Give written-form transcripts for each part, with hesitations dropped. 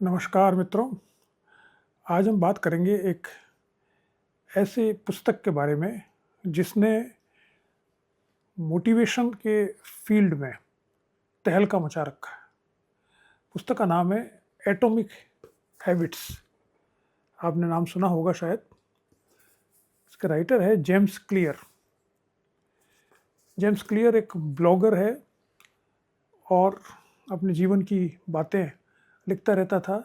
नमस्कार मित्रों। आज हम बात करेंगे एक ऐसे पुस्तक के बारे में जिसने मोटिवेशन के फील्ड में तहलका मचा रखा है। पुस्तक का नाम है एटॉमिक हैबिट्स। आपने नाम सुना होगा शायद। इसके राइटर है जेम्स क्लियर। जेम्स क्लियर एक ब्लॉगर है और अपने जीवन की बातें लिखता रहता था।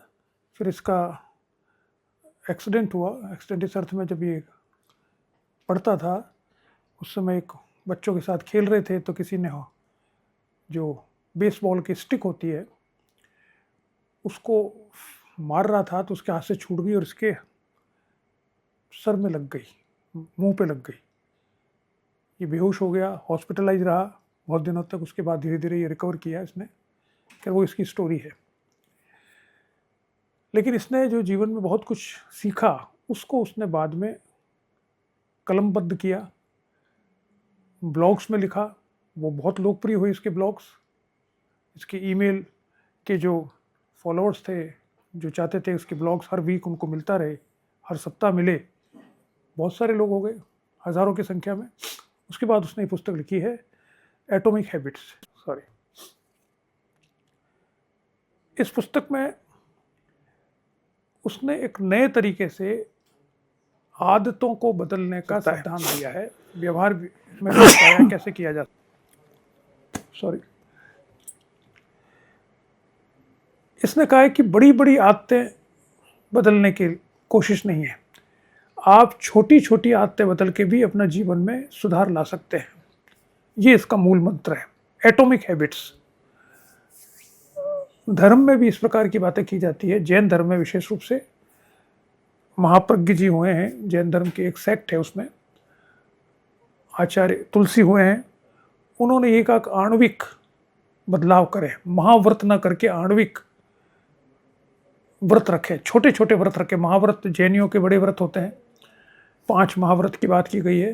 फिर इसका एक्सीडेंट हुआ। एक्सीडेंट इस अर्थ में, जब ये पढ़ता था उस समय एक बच्चों के साथ खेल रहे थे तो किसी ने जो बेसबॉल की स्टिक होती है उसको मार रहा था तो उसके हाथ से छूट गई और इसके सर में लग गई, मुंह पे लग गई। ये बेहोश हो गया, हॉस्पिटलाइज रहा बहुत दिनों तक। उसके बाद धीरे धीरे ये रिकवर किया इसने। खैर वो इसकी स्टोरी है। लेकिन इसने जो जीवन में बहुत कुछ सीखा उसको उसने बाद में कलमबद्ध किया, ब्लॉग्स में लिखा। वो बहुत लोकप्रिय हुए इसके ब्लॉग्स। इसके ईमेल के जो फॉलोअर्स थे, जो चाहते थे उसके ब्लॉग्स हर वीक उनको मिलता रहे, हर सप्ताह मिले, बहुत सारे लोग हो गए, हज़ारों की संख्या में। उसके बाद उसने ये पुस्तक लिखी है एटॉमिक हैबिट्स। इस पुस्तक में उसने एक नए तरीके से आदतों को बदलने का सिद्धांत दिया है। व्यवहार में बताया कैसे किया जाता। इसने कहा है कि बड़ी बड़ी आदतें बदलने की कोशिश नहीं है, आप छोटी छोटी आदतें बदल के भी अपना जीवन में सुधार ला सकते हैं। ये इसका मूल मंत्र है, एटॉमिक हैबिट्स। धर्म में भी इस प्रकार की बातें की जाती है। जैन धर्म में विशेष रूप से महाप्रज्ञ जी हुए हैं, जैन धर्म की एक सेक्ट है, उसमें आचार्य तुलसी हुए हैं। उन्होंने ये कहा आणविक बदलाव करें, महाव्रत न करके आणविक व्रत रखें, छोटे छोटे व्रत रखें। महाव्रत जैनियों के बड़े व्रत होते हैं, 5 महाव्रत की बात की गई है।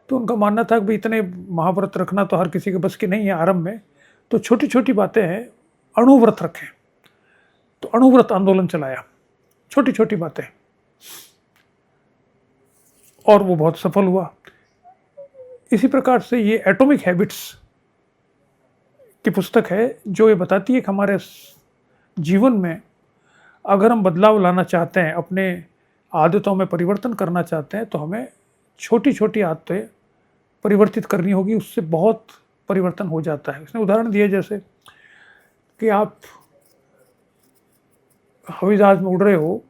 तो उनका मानना था कि इतने महाव्रत रखना तो हर किसी के बस की नहीं है आरंभ में, तो छोटी छोटी बातें हैं, अणुव्रत रखें। तो अणुव्रत आंदोलन चलाया, छोटी छोटी बातें, और वो बहुत सफल हुआ। इसी प्रकार से ये एटॉमिक हैबिट्स की पुस्तक है जो ये बताती है कि हमारे जीवन में अगर हम बदलाव लाना चाहते हैं, अपने आदतों में परिवर्तन करना चाहते हैं, तो हमें छोटी छोटी आदतें परिवर्तित करनी होगी। उससे बहुत परिवर्तन हो जाता है। उसने उदाहरण दिए जैसे कि आप हवाई जहाज में उड़ रहे हो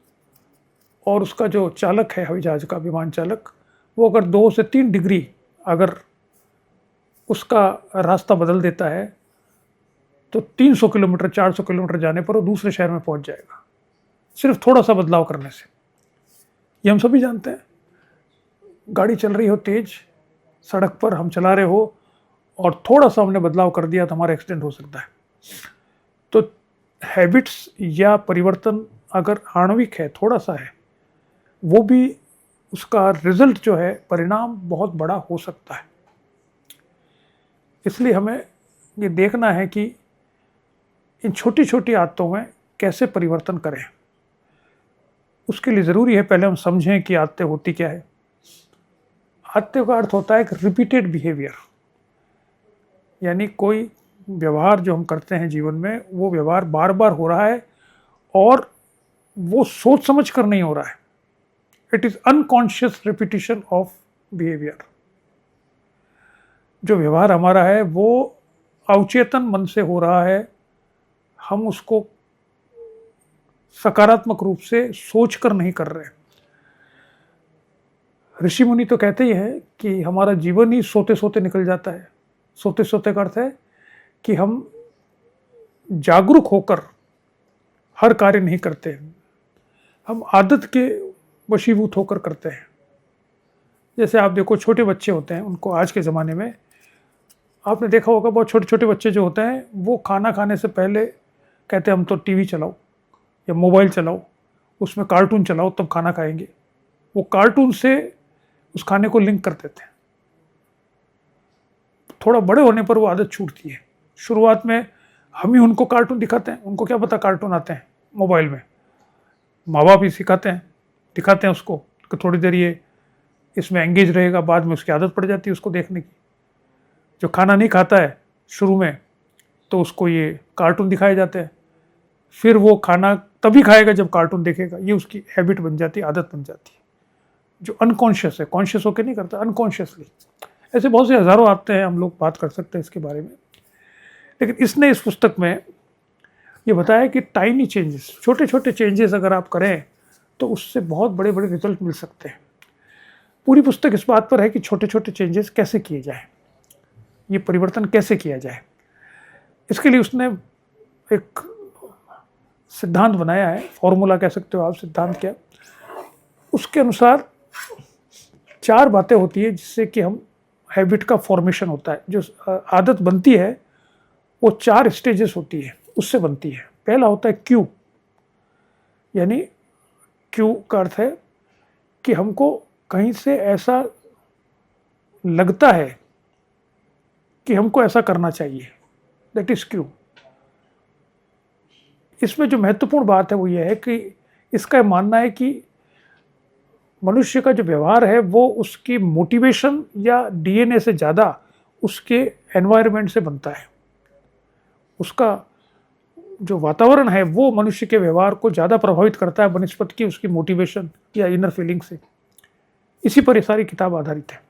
और उसका जो चालक है हवाई जहाज का, विमान चालक, वो अगर 2 से 3 डिग्री अगर उसका रास्ता बदल देता है तो 300 किलोमीटर 400 किलोमीटर जाने पर वो दूसरे शहर में पहुंच जाएगा, सिर्फ थोड़ा सा बदलाव करने से। ये हम सभी जानते हैं। गाड़ी चल रही हो तेज, सड़क पर हम चला रहे हो और थोड़ा सा हमने बदलाव कर दिया तो हमारा एक्सीडेंट हो सकता है। तो हैबिट्स या परिवर्तन अगर आणविक है, थोड़ा सा है, वो भी उसका रिजल्ट जो है, परिणाम बहुत बड़ा हो सकता है। इसलिए हमें ये देखना है कि इन छोटी छोटी आदतों में कैसे परिवर्तन करें। उसके लिए ज़रूरी है पहले हम समझें कि आदतें होती क्या है। आदतों का अर्थ होता है एक रिपीटेड बिहेवियर, यानी कोई व्यवहार जो हम करते हैं जीवन में, वो व्यवहार बार बार हो रहा है और वो सोच समझ कर नहीं हो रहा है। It is unconscious repetition of behaviour. जो व्यवहार हमारा है वो अवचेतन मन से हो रहा है, हम उसको सकारात्मक रूप से सोच कर नहीं कर रहे। ऋषि मुनि तो कहते ही हैं कि हमारा जीवन ही सोते सोते निकल जाता है। सोते सोते का अर्थ है कि हम जागरूक होकर हर कार्य नहीं करते, हम आदत के वशीभूत होकर करते हैं। जैसे आप देखो, छोटे बच्चे होते हैं, उनको आज के ज़माने में आपने देखा होगा, बहुत छोटे छोटे बच्चे जो होते हैं वो खाना खाने से पहले कहते हैं हम तो टीवी चलाओ या मोबाइल चलाओ, उसमें कार्टून चलाओ तब खाना खाएंगे। वो कार्टून से उस खाने को लिंक कर देते हैं। थोड़ा बड़े होने पर वो आदत छूटती है। शुरुआत में हम ही उनको कार्टून दिखाते हैं, उनको क्या पता कार्टून आते हैं मोबाइल में, माँ बाप ही सिखाते हैं, दिखाते हैं उसको कि थोड़ी देर ये इसमें एंगेज रहेगा, बाद में उसकी आदत पड़ जाती है उसको देखने की। जो खाना नहीं खाता है शुरू में तो उसको ये कार्टून दिखाए जाते हैं, फिर वो खाना तभी खाएगा जब कार्टून देखेगा, ये उसकी हैबिट बन जाती है, आदत बन जाती है, जो अनकॉन्शियस है, कॉन्शियस होकर नहीं करता, अनकॉन्शियसली। ऐसे बहुत से हज़ारों आते हैं, हम लोग बात कर सकते हैं इसके बारे में। लेकिन इसने इस पुस्तक में ये बताया कि टाइनी चेंजेस, छोटे छोटे चेंजेस अगर आप करें तो उससे बहुत बड़े बड़े रिजल्ट मिल सकते हैं। पूरी पुस्तक इस बात पर है कि छोटे छोटे चेंजेस कैसे किए जाए, ये परिवर्तन कैसे किया जाए। इसके लिए उसने एक सिद्धांत बनाया है, फॉर्मूला कह सकते हो आप, सिद्धांत क्या। उसके अनुसार 4 बातें होती है जिससे कि हम हैबिट का फॉर्मेशन होता है, जो आदत बनती है वो 4 स्टेजेस होती है, उससे बनती है। पहला होता है क्यू, यानी क्यू का अर्थ है कि हमको कहीं से ऐसा लगता है कि हमको ऐसा करना चाहिए, दैट इज क्यू। इसमें जो महत्वपूर्ण बात है वो ये है कि इसका मानना है कि मनुष्य का जो व्यवहार है वो उसकी मोटिवेशन या डीएनए से ज़्यादा उसके एनवायरनमेंट से बनता है। उसका जो वातावरण है वो मनुष्य के व्यवहार को ज़्यादा प्रभावित करता है बनिस्पत की उसकी मोटिवेशन या इनर फीलिंग से। इसी पर ये सारी किताब आधारित है।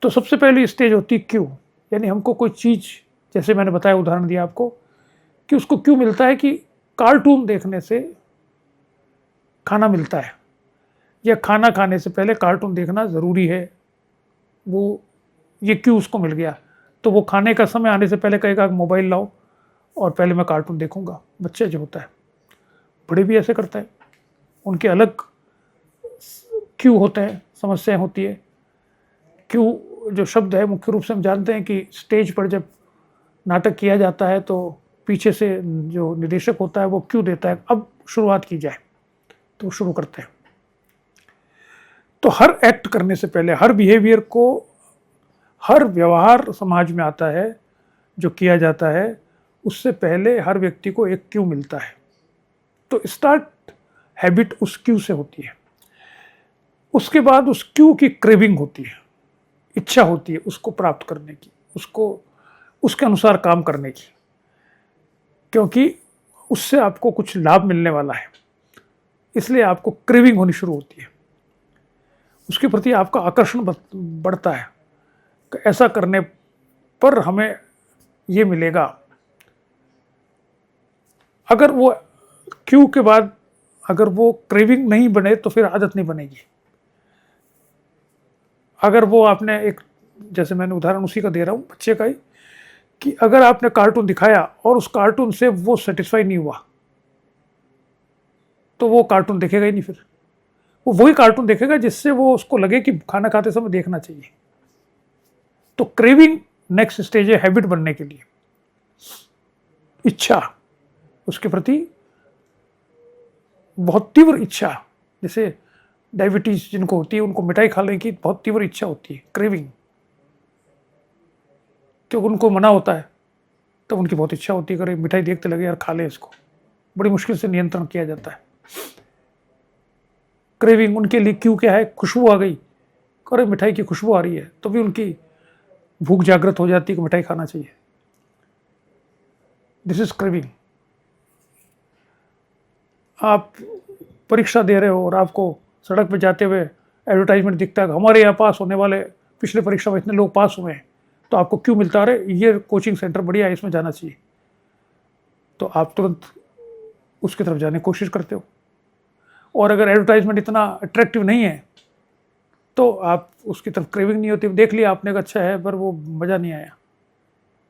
तो सबसे पहली स्टेज होती है क्यों, यानी हमको कोई चीज़, जैसे मैंने बताया, उदाहरण दिया आपको कि उसको क्यों मिलता है कि कार्टून देखने से खाना मिलता है, या खाना खाने से पहले कार्टून देखना ज़रूरी है, वो ये क्यों उसको मिल गया। तो वो खाने का समय आने से पहले कहेगा मोबाइल लाओ और पहले मैं कार्टून देखूंगा। बच्चे जो होता है, बड़े भी ऐसे करते हैं, उनके अलग क्यों होते हैं, समस्याएं होती है। क्यों जो शब्द है मुख्य रूप से हम जानते हैं कि स्टेज पर जब नाटक किया जाता है तो पीछे से जो निर्देशक होता है वो क्यों देता है, अब शुरुआत की जाए, तो शुरू करते हैं। तो हर एक्ट करने से पहले, हर बिहेवियर को, हर व्यवहार समाज में आता है जो किया जाता है, उससे पहले हर व्यक्ति को एक क्यू मिलता है। तो स्टार्ट हैबिट उस क्यू से होती है। उसके बाद उस क्यू की क्रेविंग होती है, इच्छा होती है उसको प्राप्त करने की, उसको उसके अनुसार काम करने की, क्योंकि उससे आपको कुछ लाभ मिलने वाला है, इसलिए आपको क्रेविंग होनी शुरू होती है। उसके प्रति आपका आकर्षण बढ़ता है कि ऐसा करने पर हमें ये मिलेगा। अगर वो क्यू के बाद अगर वो क्रेविंग नहीं बने तो फिर आदत नहीं बनेगी। अगर वो आपने एक, जैसे मैंने उदाहरण उसी का दे रहा हूँ बच्चे का ही, कि अगर आपने कार्टून दिखाया और उस कार्टून से वो सेटिस्फाई नहीं हुआ तो वो कार्टून देखेगा ही नहीं, फिर वो वही कार्टून देखेगा जिससे वो उसको लगे कि खाना खाते समय देखना चाहिए। तो क्रेविंग नेक्स्ट स्टेज है हैबिट बनने के लिए। इच्छा, उसके प्रति बहुत तीव्र इच्छा, जैसे डायबिटीज जिनको होती है उनको मिठाई खाने की बहुत तीव्र इच्छा होती है, क्रेविंग, क्योंकि उनको मना होता है तब उनकी बहुत इच्छा होती है, अरे मिठाई देखते लगे यार खा ले इसको, बड़ी मुश्किल से नियंत्रण किया जाता है। क्रेविंग उनके लिए क्यों क्या है, खुशबू आ गई, अरे मिठाई की खुशबू आ रही है, तो भी उनकी भूख जागृत हो जाती है कि मिठाई खाना चाहिए। This is craving. आप परीक्षा दे रहे हो और आपको सड़क पर जाते हुए एडवर्टाइजमेंट दिखता है कि हमारे यहाँ पास होने वाले, पिछले परीक्षा में इतने लोग पास हुए हैं, तो आपको क्यों मिलता है, ये कोचिंग सेंटर बढ़िया है, इसमें जाना चाहिए, तो आप तुरंत उसकी तरफ जाने की कोशिश करते हो। और अगर एडवर्टाइजमेंट इतना अट्रैक्टिव नहीं है तो आप उसकी तरफ क्रेविंग नहीं होती, देख लिया आपने, अच्छा है पर वो मज़ा नहीं आया,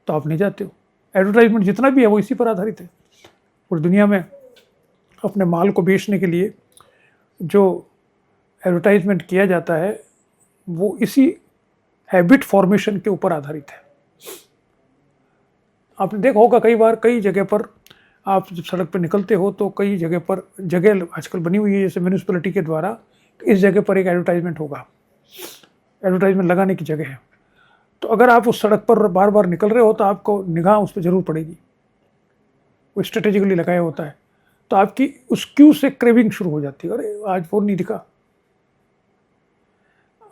तो आप नहीं जाते हो। एडवर्टाइजमेंट जितना भी है वो इसी पर आधारित है। पूरी दुनिया में अपने माल को बेचने के लिए जो एडवर्टाइजमेंट किया जाता है वो इसी हैबिट फॉर्मेशन के ऊपर आधारित है। आपने देखा होगा कई बार, कई जगह पर आप जब सड़क पर निकलते हो तो कई जगह पर, जगह आजकल बनी हुई है जैसे म्यूनिसिपैलिटी के द्वारा, इस जगह पर एक एडवर्टाइजमेंट होगा, एडवर्टाइजमेंट लगाने की जगह है। तो अगर आप उस सड़क पर बार बार निकल रहे हो तो आपको निगाह उस पर जरूर पड़ेगी, वो स्ट्रेटेजिकली लगाया होता है तो आपकी उस क्यू से क्रेविंग शुरू हो जाती है, अरे आज वो नहीं दिखा।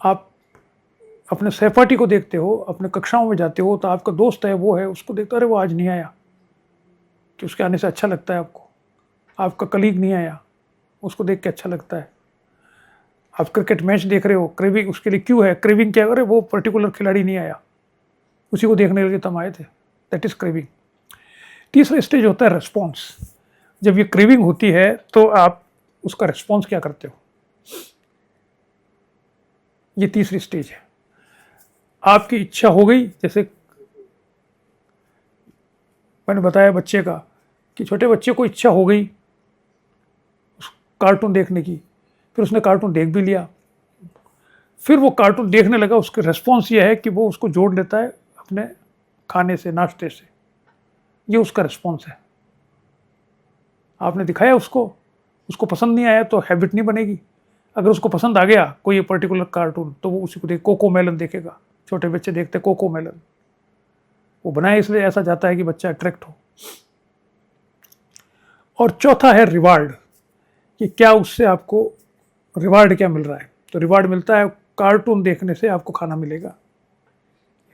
आप अपने सहपाठी को देखते हो, अपने कक्षाओं में जाते हो, तो आपका दोस्त है वो है, उसको देखते हो, अरे वो आज नहीं आया, कि उसके आने से अच्छा लगता है आपको। आपका कलीग नहीं आया, उसको देख के अच्छा लगता है। आप क्रिकेट मैच देख रहे हो, क्रेविंग उसके लिए क्यों है, क्रेविंग क्या है, अरे वो पर्टिकुलर खिलाड़ी नहीं आया, उसी को देखने के लिए तुम आए थे, दैट इज क्रेविंग। तीसरा स्टेज होता है रेस्पॉन्स। जब ये क्रेविंग होती है तो आप उसका रेस्पॉन्स क्या करते हो, ये तीसरी स्टेज है। आपकी इच्छा हो गई, जैसे मैंने बताया बच्चे का, कि छोटे बच्चे को इच्छा हो गई उस कार्टून देखने की, फिर उसने कार्टून देख भी लिया, फिर वो कार्टून देखने लगा, उसका रेस्पॉन्स ये है कि वो उसको जोड़ लेता है अपने खाने से, नाश्ते से, ये उसका रेस्पॉन्स है। आपने दिखाया उसको, उसको पसंद नहीं आया तो हैबिट नहीं बनेगी। अगर उसको पसंद आ गया कोई पर्टिकुलर कार्टून, तो वो उसी को देख, कोको मेलन देखेगा, छोटे बच्चे देखते कोको मेलन, वो बनाया इसलिए ऐसा जाता है कि बच्चा अट्रैक्ट हो। और चौथा है रिवार्ड, कि क्या उससे आपको रिवार्ड क्या मिल रहा है। तो रिवार्ड मिलता है, कार्टून देखने से आपको खाना मिलेगा,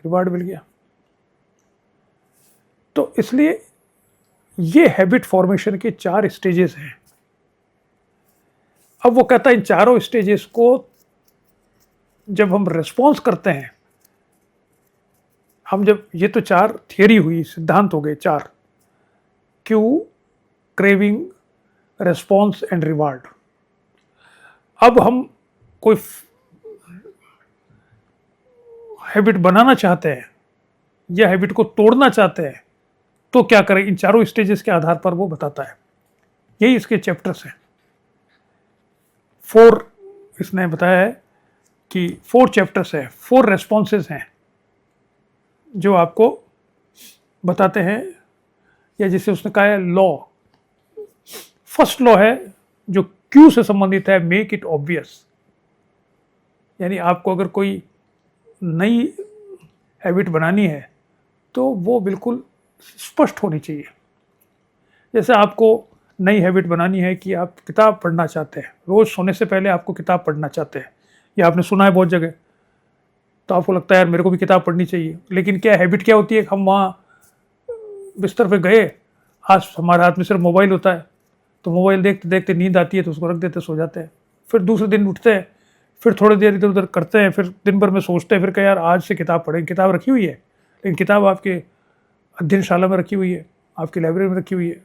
रिवार्ड मिल गया। तो इसलिए ये हैबिट फॉर्मेशन के 4 स्टेजेस हैं। अब वो कहता है इन चारों स्टेजेस को जब हम रिस्पॉन्स करते हैं, हम जब, ये तो 4 थियरी हुई, सिद्धांत हो गए 4, Q, craving, response and reward. अब हम कोई हैबिट बनाना चाहते हैं या हैबिट को तोड़ना चाहते हैं, तो क्या करें, इन चारों स्टेजेस के आधार पर वो बताता है। यही इसके चैप्टर्स हैं। 4 इसने बताया है कि 4 चैप्टर्स है, 4 रेस्पॉन्सेज हैं जो आपको बताते हैं, या जिसे उसने कहा है लॉ। फर्स्ट लॉ है जो क्यू से संबंधित है, मेक इट ऑब्वियस। यानी आपको अगर कोई नई हैबिट बनानी है तो वो बिल्कुल स्पष्ट होनी चाहिए। जैसे आपको नई हैबिट बनानी है कि आप किताब पढ़ना चाहते हैं, रोज़ सोने से पहले आपको किताब पढ़ना चाहते हैं, या आपने सुना है बहुत जगह, तो आपको लगता है यार मेरे को भी किताब पढ़नी चाहिए। लेकिन क्या हैबिट क्या होती है, हम वहाँ बिस्तर पे गए, आज हमारे हाथ में सिर्फ मोबाइल होता है, तो मोबाइल देखते देखते नींद आती है तो उसको रख देते, सो जाते हैं। फिर दूसरे दिन उठते हैं, फिर थोड़ी देर इधर उधर करते हैं, फिर दिन भर में सोचते हैं, फिर क्या यार आज से किताब पढ़ेंगे। किताब रखी हुई है, लेकिन किताब आपके अध्ययनशाला में रखी हुई है, आपकी लाइब्रेरी में रखी हुई है,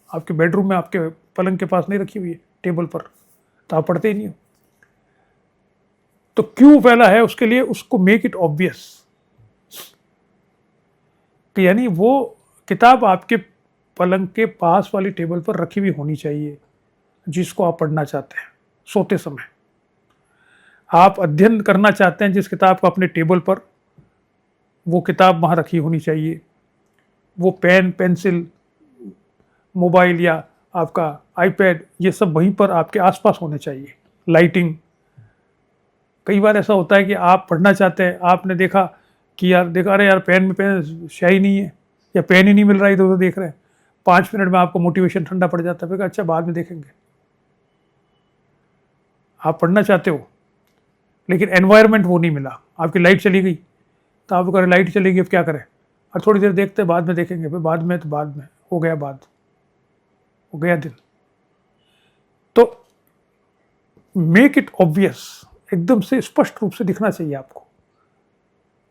आपके बेडरूम में आपके पलंग के पास नहीं रखी हुई है, टेबल पर, तो आप पढ़ते ही नहीं हो। तो क्यों पहला है उसके लिए, उसको मेक इट ऑब्वियस, कि यानी वो किताब आपके पलंग के पास वाली टेबल पर रखी हुई होनी चाहिए जिसको आप पढ़ना चाहते हैं। सोते समय आप अध्ययन करना चाहते हैं जिस किताब को अपने टेबल पर, वो किताब वहाँ रखी होनी चाहिए। वो पेन, पेंसिल, मोबाइल या आपका आईपैड, ये सब वहीं पर आपके आसपास होने चाहिए। लाइटिंग, कई बार ऐसा होता है कि आप पढ़ना चाहते हैं, आपने देखा कि यार देखा, अरे यार पेन में पेन स्याही नहीं है, या पेन ही नहीं मिल रहा है, इधर उधर देख रहे हैं, 5 मिनट में आपको मोटिवेशन ठंडा पड़ जाता है, फिर अच्छा बाद में देखेंगे। आप पढ़ना चाहते हो लेकिन एनवायरनमेंट वो नहीं मिला, आपकी लाइट चली गई, तो आप करें लाइट चली गई अब क्या करें, और थोड़ी देर देखते बाद में देखेंगे, फिर बाद में, तो बाद में हो गया, बाद हो गया दिन। तो मेक इट ऑब्वियस, एकदम से स्पष्ट रूप से दिखना चाहिए आपको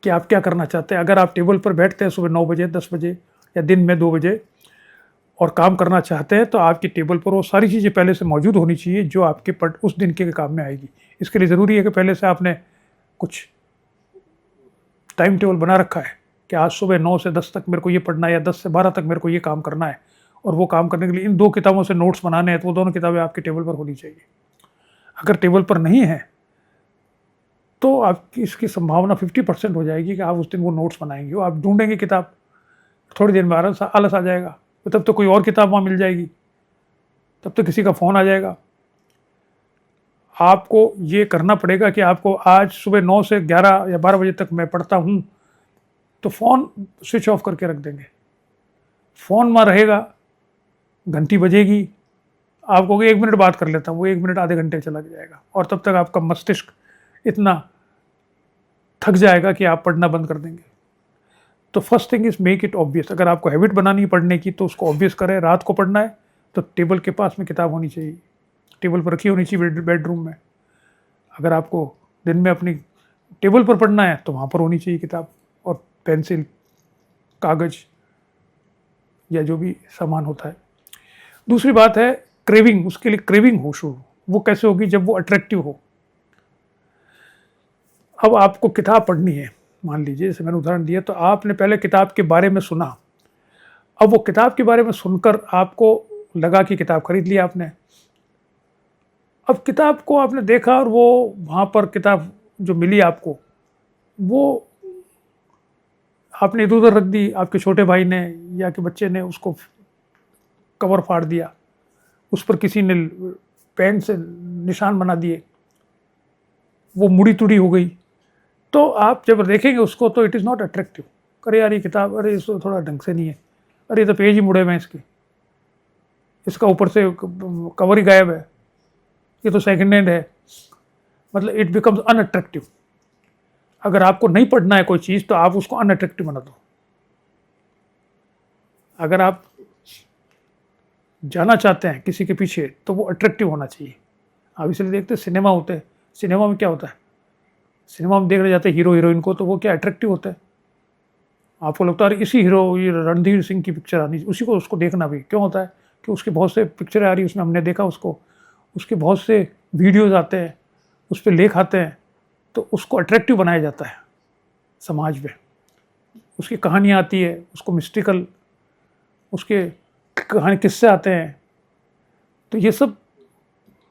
कि आप क्या करना चाहते हैं। अगर आप टेबल पर बैठते हैं सुबह 9 बजे, 10 बजे या दिन में 2 बजे और काम करना चाहते हैं, तो आपकी टेबल पर वो सारी चीज़ें पहले से मौजूद होनी चाहिए जो आपके उस दिन के काम में आएगी। इसके लिए ज़रूरी है कि पहले से आपने कुछ टाइम टेबल बना रखा है कि आज सुबह 9 से 10 तक मेरे को ये पढ़ना है, या 10 से 12 तक मेरे को ये काम करना है, और वो काम करने के लिए इन 2 किताबों से नोट्स बनाने हैं, तो वो दोनों किताबें आपके टेबल पर होनी चाहिए। अगर टेबल पर नहीं है तो आपकी इसकी संभावना 50% हो जाएगी कि आप उस दिन वो नोट्स बनाएंगे, वो आप ढूंढेंगे किताब, थोड़ी देर में आलस आ जाएगा, तो तब तो कोई और किताब वहाँ मिल जाएगी, तब तो किसी का फ़ोन आ जाएगा। आपको ये करना पड़ेगा कि आपको आज सुबह 9 से 11 या 12 बजे तक मैं पढ़ता हूँ, तो फ़ोन स्विच ऑफ करके रख देंगे। फ़ोन में रहेगा, घंटी बजेगी, आप कहोगे 1 मिनट बात कर लेता हूँ, वो 1 मिनट आधे घंटे चला जाएगा और तब तक आपका मस्तिष्क इतना थक जाएगा कि आप पढ़ना बंद कर देंगे। तो first thing is make it obvious. अगर आपको हैबिट बनानी है पढ़ने की तो उसको ऑब्वियस करें। रात को पढ़ना है तो टेबल के पास में किताब होनी चाहिए, टेबल पर रखी होनी चाहिए बेडरूम में। अगर आपको दिन में अपनी टेबल पर पढ़ना है तो वहाँ पर होनी चाहिए किताब और पेंसिल, कागज़ या जो भी सामान होता है। दूसरी बात है क्रेविंग, उसके लिए क्रेविंग हो शुरू। वो कैसे होगी? जब वो अट्रैक्टिव हो। अब आपको किताब पढ़नी है, मान लीजिए जैसे मैंने उदाहरण दिया, तो आपने पहले किताब के बारे में सुना। अब वो किताब के बारे में सुनकर आपको लगा कि किताब खरीद लिया आपने। अब किताब को आपने देखा और वो वहाँ पर किताब जो मिली आपको, वो आपने इधर उधर रख दी, आपके छोटे भाई ने या कि बच्चे ने उसको कवर फाड़ दिया, उस पर किसी ने पेन से निशान बना दिए, वो मुड़ी तुड़ी हो गई, तो आप जब देखेंगे उसको तो इट इज़ नॉट अट्रैक्टिव। अरे यार ये किताब, अरे इसको थोड़ा ढंग से नहीं है, अरे ये तो पेज ही मुड़े हुए हैं इसके, इसका ऊपर से कवर ही गायब है, ये तो सेकंड हैंड है। मतलब इट बिकम्स अनअट्रैक्टिव। अगर आपको नहीं पढ़ना है कोई चीज़ तो आप उसको अनअट्रैक्टिव बना दो। अगर आप जाना चाहते हैं किसी के पीछे तो वो अट्रैक्टिव होना चाहिए। आप इसलिए देखते हैं सिनेमा होते हैं, सिनेमा में क्या होता है, सिनेमा में देखने जाते हैं हीरो हीरोइन को, तो वो क्या अट्रैक्टिव होता है। आपको लगता है इसी हीरो, ये रणधीर सिंह की पिक्चर आनी, उसी को उसको देखना भी क्यों होता है कि उसकी बहुत से पिक्चरें आ रही, उसमें हमने देखा उसको, उसके बहुत से वीडियोज़ आते हैं, उस पर लेख आते हैं, तो उसको अट्रैक्टिव बनाया जाता है समाज में। उसकी कहानियाँ आती है, उसको मिस्टिकल, उसके कहानी किस्से आते हैं, तो ये सब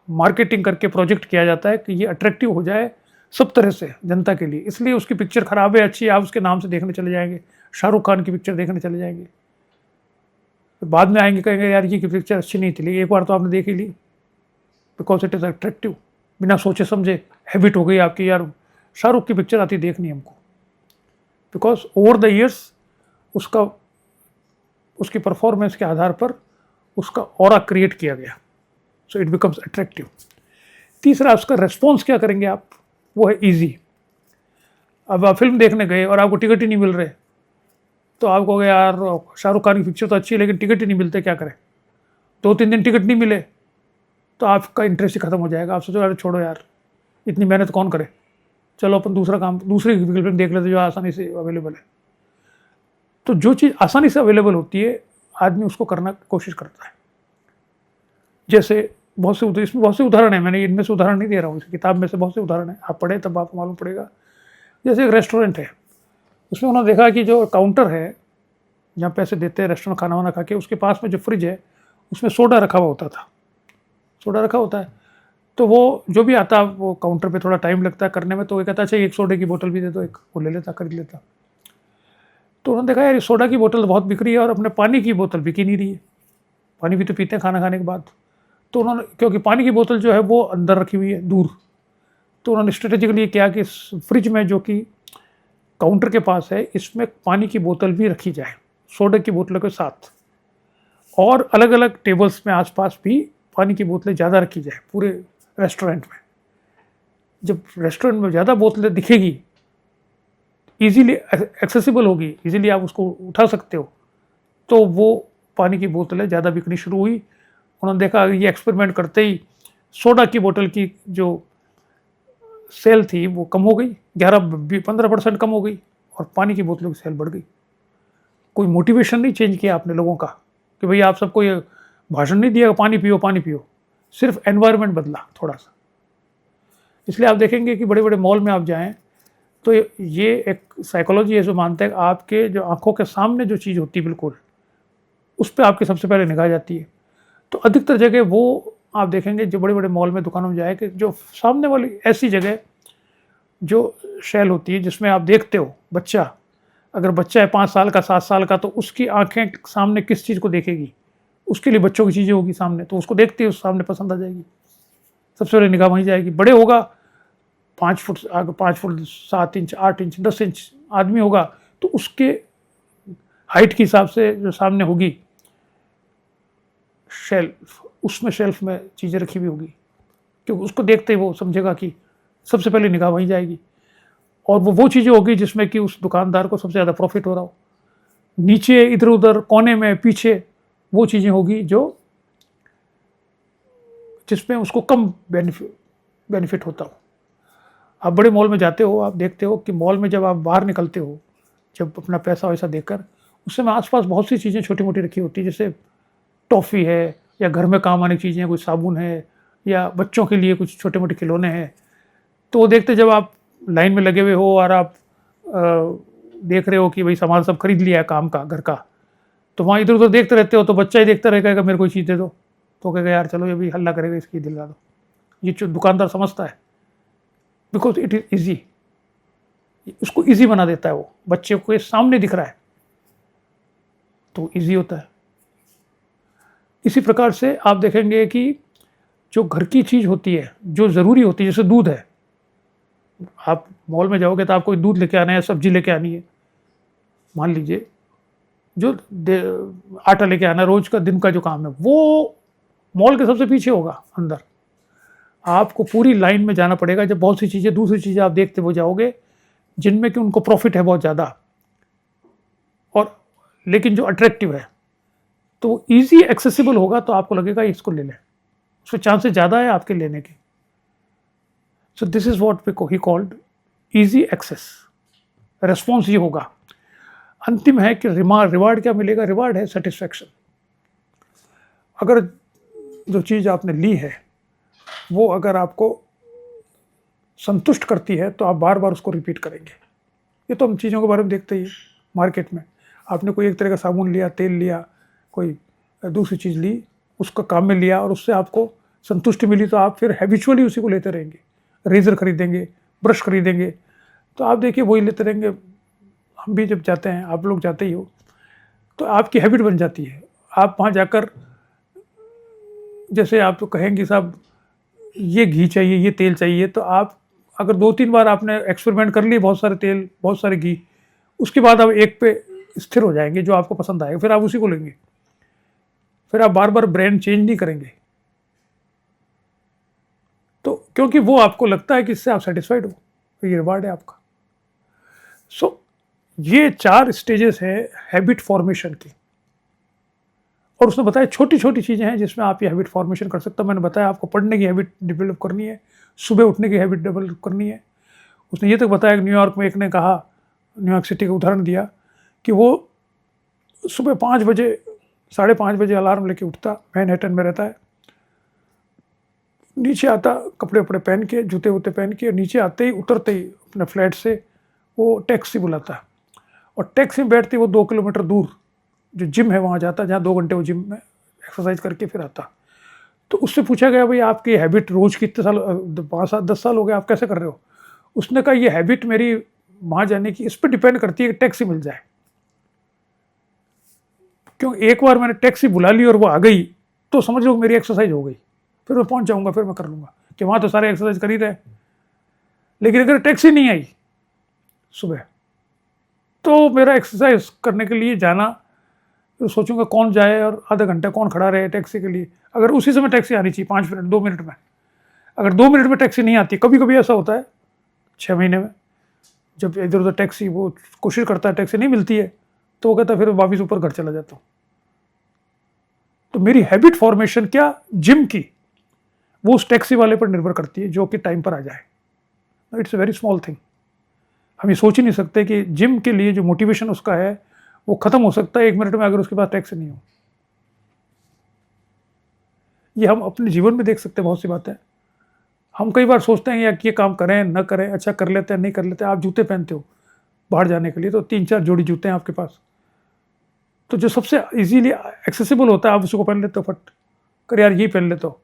मार्केटिंग करके प्रोजेक्ट किया जाता है कि ये अट्रैक्टिव हो जाए सब तरह से जनता के लिए। इसलिए उसकी पिक्चर ख़राब है अच्छी है, आप उसके नाम से देखने चले जाएंगे, शाहरुख खान की पिक्चर देखने चले जाएंगे, तो बाद में आएंगे कहेंगे यार ये की पिक्चर अच्छी नहीं थी, एक बार तो आपने देख ही ली, बिकॉज इट इज़ अट्रैक्टिव। बिना सोचे समझे हैबिट हो गई आपकी, यार शाहरुख की पिक्चर आती देखनी हमको, बिकॉज ओवर द ईयर्स उसकी परफॉर्मेंस के आधार पर उसका ऑरा क्रिएट किया गया, सो इट बिकम्स अट्रैक्टिव। तीसरा, उसका रेस्पॉन्स क्या करेंगे आप, वो है ईजी। अब आप फिल्म देखने गए और आपको टिकट ही नहीं मिल रहे, तो आप कहोगे यार शाहरुख खान की पिक्चर तो अच्छी है लेकिन टिकट ही नहीं मिलते, क्या करें। 2-3 दिन टिकट नहीं मिले तो आपका इंटरेस्ट ही खत्म हो जाएगा। आप सोचो यार छोड़ो यार, इतनी मेहनत कौन करे, चलो अपन दूसरा काम, दूसरी फिल्म देख लेते जो आसानी से अवेलेबल है। तो जो चीज़ आसानी से अवेलेबल होती है आदमी उसको करना कोशिश करता है। जैसे इसमें बहुत से उदाहरण है, मैंने इनमें से उदाहरण नहीं दे रहा हूँ, इस किताब में से बहुत से उदाहरण है, आप पढ़े तब आपको मालूम पड़ेगा। जैसे एक रेस्टोरेंट है, उसमें उन्होंने देखा कि जो काउंटर है जहाँ पैसे देते हैं रेस्टोरेंट खाना वाना खा के, उसके पास में जो फ्रिज है उसमें सोडा रखा हुआ होता था, सोडा रखा होता है। तो वो जो भी आता वो काउंटर पे थोड़ा टाइम लगता है करने में, तो वो कहता अच्छा एक सोडे की बोतल भी दे दो, एक वो ले लेता, खरीद लेता। तो उन्होंने देखा यार ये सोडा की बोतल बहुत बिक रही है और अपने पानी की बोतल बिक ही नहीं रही है, पानी भी तो पीते हैं खाना खाने के बाद। तो उन्होंने, क्योंकि पानी की बोतल जो है वो अंदर रखी हुई है दूर, तो उन्होंने स्ट्रेटेजिकली क्या कि फ्रिज में जो कि काउंटर के पास है इसमें पानी की बोतल भी रखी जाए सोडा की बोतलों के साथ, और अलग अलग टेबल्स में आसपास भी पानी की बोतलें ज़्यादा रखी जाए पूरे रेस्टोरेंट में। जब रेस्टोरेंट में ज़्यादा बोतलें दिखेगी, इजीली एक्सेसिबल होगी, इजीली आप उसको उठा सकते हो, तो वो पानी की बोतलें ज़्यादा बिकनी शुरू हुई। उन्होंने देखा ये एक्सपेरिमेंट करते ही सोडा की बोतल की जो सेल थी वो कम हो गई, 11-15% कम हो गई, और पानी की बोतलों की सेल बढ़ गई। कोई मोटिवेशन नहीं चेंज किया आपने लोगों का कि भाई आप सबको ये भाषण नहीं दिया पानी पियो पानी पियो, सिर्फ एनवायरनमेंट बदला थोड़ा सा। इसलिए आप देखेंगे कि बड़े बड़े मॉल में आप जाएं तो ये एक साइकोलॉजी है जो मानता है कि आपके जो आंखों के सामने जो चीज़ होती है बिल्कुल उस पर आपकी सबसे पहले निगाह जाती है। तो अधिकतर जगह वो आप देखेंगे जो बड़े बड़े मॉल में दुकानों में जाए कि जो सामने वाली ऐसी जगह जो शेल होती है जिसमें आप देखते हो बच्चा, अगर बच्चा है 5 साल का 7 साल का, तो उसकी आंखें सामने किस चीज़ को देखेगी, उसके लिए बच्चों की चीज़ें होगी सामने, तो उसको देखते ही उस सामने पसंद आ जाएगी, सबसे पहले निगाह वहीं जाएगी। बड़े होगा 5 फुट आगे, 5 फुट 7 इंच 8 इंच 10 इंच आदमी होगा, तो उसके हाइट के हिसाब से जो सामने होगी शेल्फ उसमें शेल्फ में चीज़ें रखी हुई होगी, क्योंकि उसको देखते ही वो समझेगा कि सबसे पहले निगाह वहीं जाएगी, और वो चीज़ें होगी जिसमें कि उस दुकानदार को सबसे ज़्यादा प्रॉफिट हो रहा हो। नीचे इधर उधर कोने में पीछे वो चीज़ें होगी जो जिसमें उसको कम बेनिफिट होता हो। आप बड़े मॉल में जाते हो, आप देखते हो कि मॉल में जब आप बाहर निकलते हो, जब अपना पैसा वैसा देकर, उस समय आसपास बहुत सी चीज़ें छोटी मोटी रखी होती है, जैसे टॉफ़ी है या घर में काम आने की चीज़ें, कोई साबुन है या बच्चों के लिए कुछ छोटे मोटे खिलौने हैं। तो वो देखते जब आप लाइन में लगे हुए हो और आप देख रहे हो कि भाई सामान सब खरीद लिया है काम का, घर का, तो वहाँ इधर उधर देखते रहते हो, तो बच्चा ही देखता रहेगा मेरे को चीज़ दे दो, तो कहेगा यार चलो ये भी हल्ला करेगा, इसकी दिलवा दो। ये जो दुकानदार समझता है, बिकॉज इट इज़ ईजी, उसको ईजी बना देता है। वो बच्चे को ये सामने दिख रहा है तो ईजी होता है। इसी प्रकार से आप देखेंगे कि जो घर की चीज़ होती है, जो ज़रूरी होती है, जैसे दूध है, आप मॉल में जाओगे तो आपको दूध लेके आना है, सब्जी लेके आनी है, मान लीजिए जो आटा लेके आना है, रोज का दिन का जो काम है, वो मॉल के सबसे पीछे होगा अंदर। आपको पूरी लाइन में जाना पड़ेगा। जब बहुत सी चीज़ें, दूसरी चीज़ें आप देखते हो जाओगे जिनमें कि उनको प्रॉफिट है बहुत ज़्यादा, और लेकिन जो अट्रैक्टिव है, तो ईजी एक्सेसिबल होगा, तो आपको लगेगा इसको ले लें, उसमें चांसेस ज़्यादा है आपके लेने के। So this is what he called easy access. Response ये होगा। अंतिम है कि रिवार्ड क्या मिलेगा? रिवार्ड है सेटिस्फैक्शन। अगर जो चीज़ आपने ली है वो अगर आपको संतुष्ट करती है तो आप बार बार उसको रिपीट करेंगे। ये तो हम चीज़ों के बारे में देखते ही हैं। मार्केट में आपने कोई एक तरह का साबुन लिया, तेल लिया, कोई दूसरी चीज़ ली, उसका काम में लिया और उससे आपको संतुष्टि मिली, तो आप फिर हैबिचुअली उसी को लेते रहेंगे। रेज़र खरीदेंगे, ब्रश खरीदेंगे, तो आप देखिए वही लेते रहेंगे। हम भी जब जाते हैं, आप लोग जाते ही हो, तो आपकी हैबिट बन जाती है। आप वहाँ जाकर जैसे आप तो कहेंगे साहब ये घी चाहिए, ये तेल चाहिए, तो आप अगर 2-3 बार आपने एक्सपेरिमेंट कर लिए, बहुत सारे तेल, बहुत सारे घी, उसके बाद आप एक पे स्थिर हो जाएंगे जो आपको पसंद आएगा, फिर आप उसी को लेंगे। फिर आप बार बार ब्रांड चेंज नहीं करेंगे, तो क्योंकि वो आपको लगता है कि इससे आप सेटिस्फाइड हो, तो ये रिवार्ड है आपका। सो ये 4 स्टेजेस है हैबिट फॉर्मेशन की, और उसने बताया छोटी छोटी चीज़ें हैं जिसमें आप ये हैबिट फॉर्मेशन कर सकते हो। मैंने बताया आपको पढ़ने की हैबिट डेवलप करनी है, सुबह उठने की हैबिट डेवलप करनी है। उसने ये तक बताया कि न्यूयॉर्क में एक ने कहा, न्यूयॉर्क सिटी का उदाहरण दिया कि वो सुबह 5 बजे, 5:30 बजे अलार्म लेके उठता, मैनहट्टन में रहता है, नीचे आता, कपड़े वपड़े पहन के, जूते वूते पहन के, नीचे आते ही, उतरते ही अपने फ्लैट से वो टैक्सी बुलाता, और टैक्सी में बैठते ही वो 2 किलोमीटर दूर जो जिम है वहाँ जाता, जहाँ 2 घंटे वो जिम में एक्सरसाइज करके फिर आता। तो उससे पूछा गया भाई आपकी हैबिट रोज़ कितने साल, 5-7-10 साल हो गए, आप कैसे कर रहे हो? उसने कहा ये हैबिट मेरी वहाँ जाने की इस पर डिपेंड करती है कि टैक्सी मिल जाए। क्यों? एक बार मैंने टैक्सी बुला ली और वो आ गई तो समझ लो मेरी एक्सरसाइज हो गई, फिर मैं पहुँच जाऊँगा, फिर मैं कर लूँगा, कि वहाँ तो सारे एक्सरसाइज कर ही रहे। लेकिन अगर टैक्सी नहीं आई सुबह, तो मेरा एक्सरसाइज करने के लिए जाना, तो सोचूंगा कौन जाए और आधा घंटा कौन खड़ा रहे टैक्सी के लिए। अगर उसी समय टैक्सी आनी चाहिए 5 मिनट, 2 मिनट में, अगर 2 मिनट में टैक्सी नहीं आती, कभी कभी ऐसा होता है 6 महीने में, जब इधर उधर टैक्सी, वो कोशिश करता है, टैक्सी नहीं मिलती है, तो वो कहता है फिर वापस ऊपर घर चला जाता हूँ। तो मेरी हैबिट फॉर्मेशन क्या जिम की, वो उस टैक्सी वाले पर निर्भर करती है जो कि टाइम पर आ जाए। It's a very small thing. हम ये सोच ही नहीं सकते कि जिम के लिए जो मोटिवेशन उसका है वो खत्म हो सकता है 1 मिनट में अगर उसके पास टैक्सी नहीं हो। ये हम अपने जीवन में देख सकते हैं बहुत सी बातें। हम कई बार सोचते हैं यार ये काम करें न करें, अच्छा कर लेते हैं नहीं कर लेते। आप जूते पहनते हो बाहर जाने के लिए, तो 3-4 जोड़ी जूते हैं आपके पास, तो जो सबसे इजीली एक्सेसिबल होता है आप उसको पहन लेते हो, फट कर यार यही पहन लेते हो।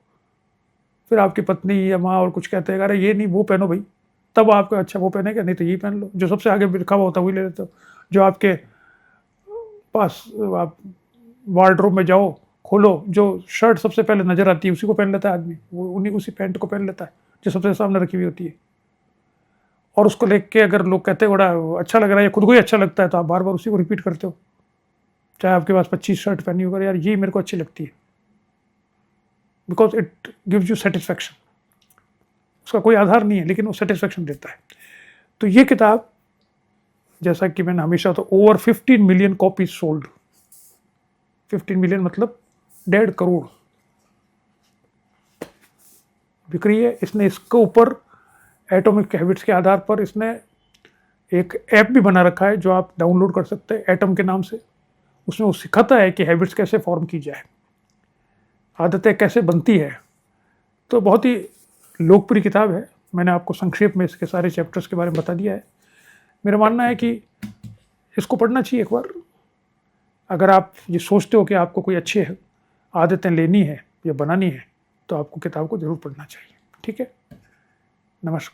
फिर आपकी पत्नी या माँ और कुछ कहते हैं अरे ये नहीं वो पहनो भाई, तब आपको अच्छा वो पहने क्या, नहीं तो यही पहन लो। जो सबसे आगे लिखा हुआ होता है वही ले लेते हो। जो आपके पास, आप वार्डरोब में जाओ, खोलो, जो शर्ट सबसे पहले नज़र आती है उसी को पहन लेता है आदमी, वो उसी पैंट को पहन लेता है जो सबसे सामने रखी हुई होती है। और उसको देख के अगर लोग कहते हैं बड़ा अच्छा लग रहा है या खुद को ही अच्छा लगता है, तो आप बार बार उसी को रिपीट करते हो। चाहे आपके पास 25 शर्ट पहनी होगा, यार ये मेरे को अच्छी लगती है। Because it gives you satisfaction. उसका कोई आधार नहीं है लेकिन वो सेटिस्फैक्शन देता है। तो ये किताब, जैसा कि मैंने हमेशा, तो over 15 million copies sold. 15 million मतलब 1.5 करोड़ बिक्री है। इसने इसके ऊपर एटॉमिक हैबिट्स के आधार पर इसने एक ऐप भी बना रखा है जो आप डाउनलोड कर सकते हैं एटम के नाम से। उसमें वो सिखाता है कि हैबिट्स कैसे फॉर्म की जाए, आदतें कैसे बनती है। तो बहुत ही लोकप्रिय किताब है। मैंने आपको संक्षेप में इसके सारे चैप्टर्स के बारे में बता दिया है। मेरा मानना है कि इसको पढ़ना चाहिए एक बार। अगर आप ये सोचते हो कि आपको कोई अच्छी आदतें लेनी है या बनानी है तो आपको किताब को जरूर पढ़ना चाहिए। ठीक है, नमस्कार।